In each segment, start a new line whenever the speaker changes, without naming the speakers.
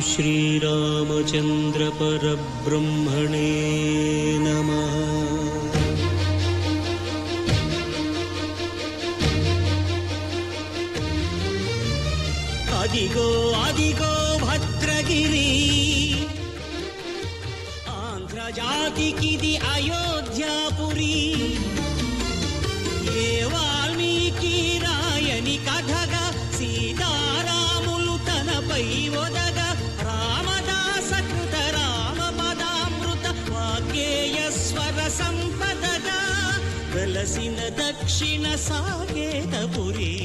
श्रीरामचंद्र परब्रह्मणे नमः। अदिगो अदिगो भद्रगिरी आंध्र जातिकिदि अयोध्यापुरी ये वाल्मीकि रायनि कथगा सीतारामुलु तनपै ओदगा रामदास कृत रामपदामृत वाग्गेय स्वर संपदगा वेलसिन दक्षिण साकेतपुरी।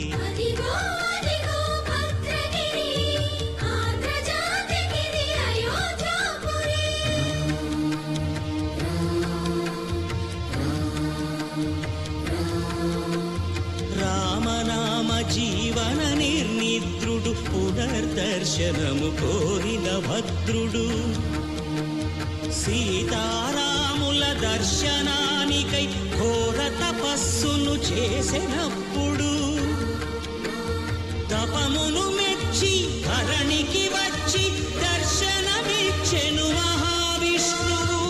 జీవన నిర్నిద్రుడు పునర్దర్శనము కోరిన భద్రుడు సీతారాముల దర్శనానికై ఘోర తపస్సును చేసినప్పుడు తపమును మెచ్చి ధరణికి వచ్చి దర్శనమిచ్చెను మహావిష్ణువు।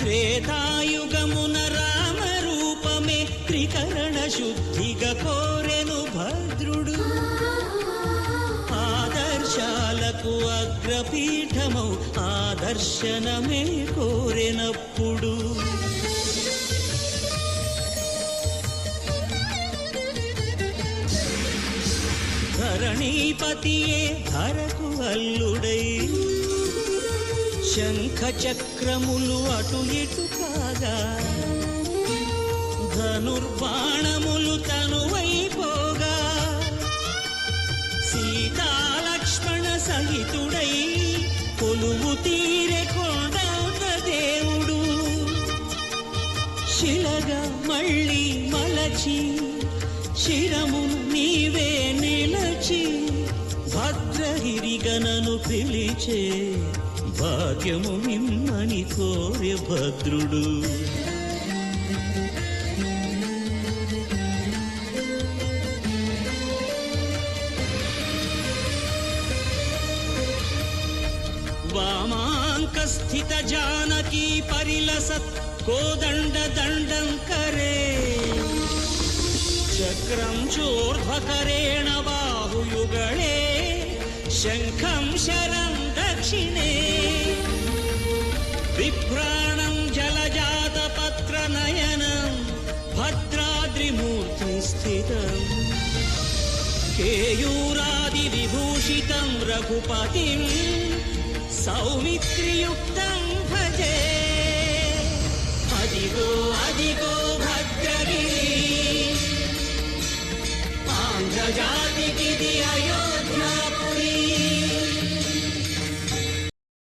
త్రేతాయుగమున రామ రూపమే త్రికరణ శుద్ధిగా కోరెను భద్రుడు ఆదర్శాలకు అగ్రపీఠమౌ ఆదర్శనమే కోరెనప్పుడు ధరణీపతియే ధరకు అల్లుడై శంఖ చక్రములు అటు ఇటు కాగా ధనుర్బాణములు తనువైపోగా సీతాలక్ష్మణ సహితుడై కొలువు తీరె కొండంత దేవుడు శిలగా మళ్ళీ మలచి శిరమును నీవే నిలచి భద్రగిరిగనను పిలిచే భాగ్యము నిమ్మని కోరె భద్రుడు। वामांक स्थित जानकी परिलसत् कोदंड दंडं करे चक्रं चोर्ध्वकरेण बाहुयुगले शंखं शरं दक्षिणे विभ्राणं जलजातपत्रनयनं भद्राद्रिमूर्ति स्थितं केयूरादिविभूषितं रघुपतिं सौमित्रियुक्तं भजे। अदिगो अदिगो भद्रगिरी आंध्र जातिकिदि अयो